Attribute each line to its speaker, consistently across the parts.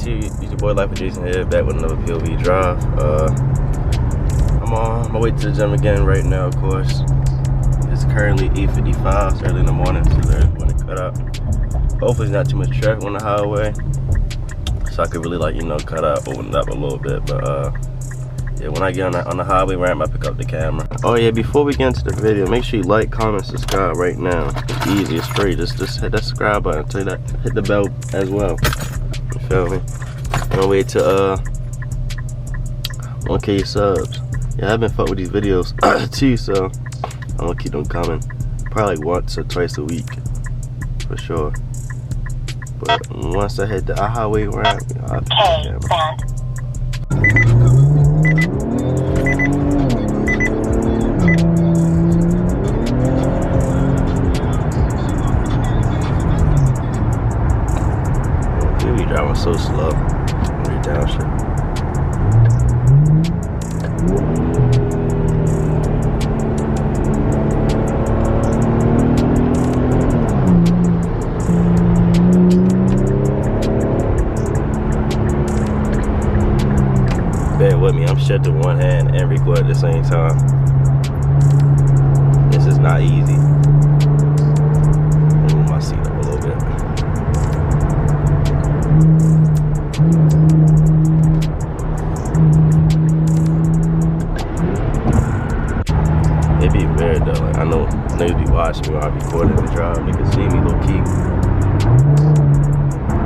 Speaker 1: YouTube, it's your boy Life of Jason here, back with another POV drive. I'm on my way to the gym again right now, of course. It's currently 8:55, it's early in the morning, so there's when it cut out. Hopefully there's not too much traffic on the highway, so I could really cut out, open it up a little bit, but yeah, when I get on the highway ramp, I pick up the camera. Oh yeah, before we get into the video, make sure you like, comment, subscribe right now. It's easy, it's free. Just hit that subscribe button. Tell you that. Hit the bell as well. You feel me? On the way to 1K subs. Yeah, I've been fucking with these videos too, so I'm gonna keep them coming. Probably like once or twice a week, for sure. But once I hit the highway ramp, I'll pick up the camera. Driving so slow. Way down shit. Bear with me, I'm shut to one hand and record at the same time. This is not easy. Let me move my seat up a little bit. It be weird though, like I know niggas be watching me while I recording the drive, they can see me low key.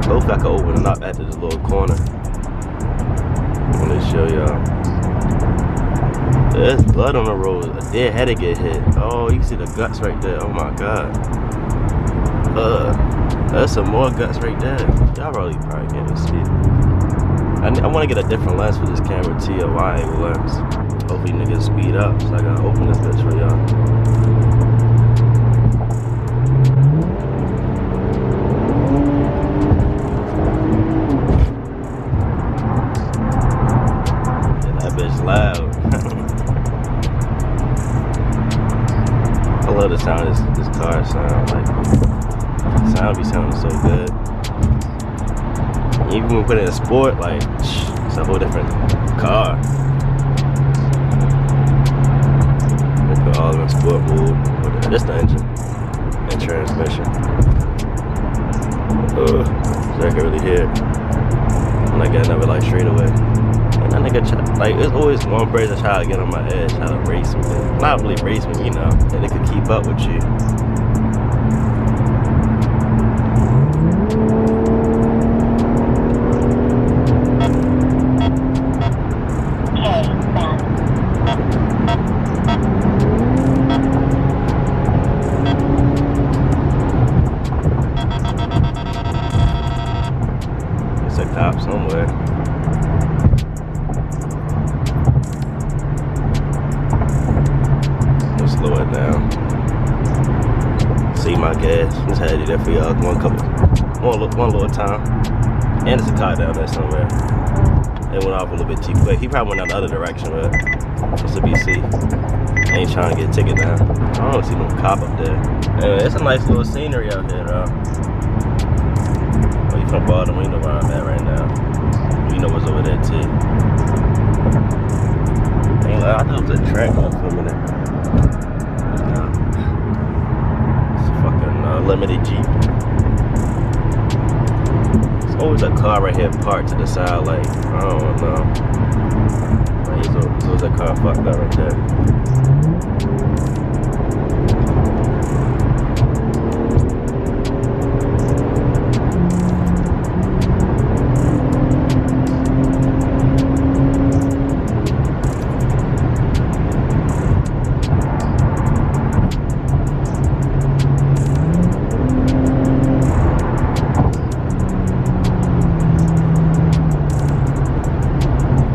Speaker 1: Hopefully I can open it up after this little corner. I'm gonna show y'all. There's blood on the road, a dead head to get hit. Oh, you can see the guts right there, oh my god. There's some more guts right there. Y'all probably can't even see it. I want to get a different lens for this camera too, a wide angle lens. Hopefully niggas speed up, so I gotta open this bitch for y'all. And that bitch loud. I love the sound this car sound. Like, the sound be sounding so good. Even when we put it in sport, like, it's a whole different car. All in sport mode. Just the engine and transmission. So I can really hear it. And I get another like straight away. And that nigga like there's always one person trying to get on my edge, trying to race me. Not really race me, and they could keep up with you. Cop somewhere. Let's slow it down. See my gas. Just had to do that for y'all. One little time. And there's a car down there somewhere. It went off a little bit too quick. He probably went down the other direction, but just to be safe. Ain't trying to get a ticket now. I don't see no cop up there. Anyway, it's a nice little scenery out here, though. From Baltimore, you know where I'm at right now. You know what's over there too. I thought it was a track for a minute. It's a fucking limited Jeep. There's always a car right here parked to the side, like, I don't know. Like, there's always a car fucked up right there.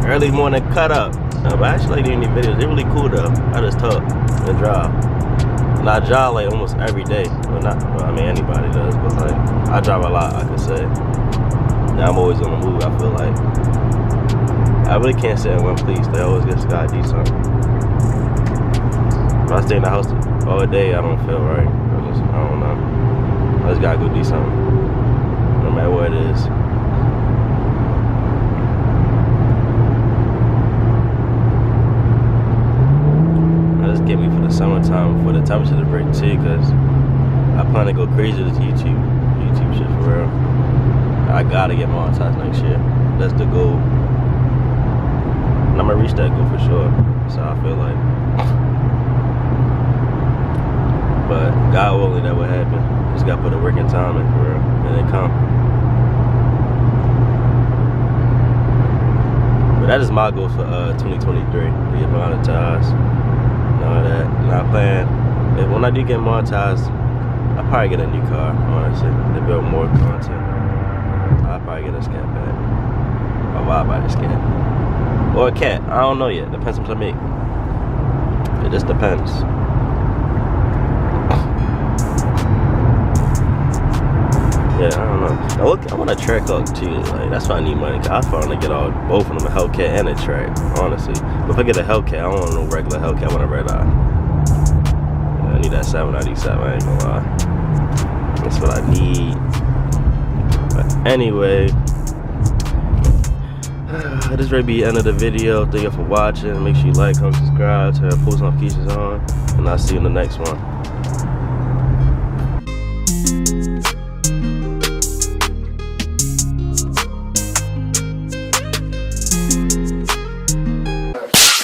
Speaker 1: Early morning cut up. But I actually do any videos. They're really cool though. I just talk and drive. And I drive like almost every day. Well, I mean anybody does, but like I drive a lot, I could say. Now I'm always on the move, I feel like. I really can't sit in one place. They always just gotta do something. If I stay in the house all day, I don't feel right. I don't know. I just gotta go do something. No matter what it is. summertime before the temperature to break too, cause I plan to go crazy with this YouTube shit for real. I gotta get monetized next year. That's the goal. And I'm gonna reach that goal for sure. So I feel like. But God willing, that would happen. Just gotta put the work and time in for real, and then come. But that is my goal for 2023. To get monetized and all that. And I plan, when I do get monetized, I'll probably get a new car, honestly, to build more content. I'll probably get a scat back. Or I'll buy this cat. Or a cat. I don't know yet. Depends on what I make. It just depends. Yeah, I don't know. Now look, I want a track hook too. Like, that's why I need money. Cause I found to get both of them, a Hellcat and a track, honestly. But if I get a Hellcat, I don't want no regular Hellcat. I want a red eye. Yeah, I need that 797. I ain't gonna lie. That's what I need. But anyway, this is ready to be the end of the video. Thank you for watching. Make sure you like, comment, subscribe, turn post notifications on, and I'll see you in the next one.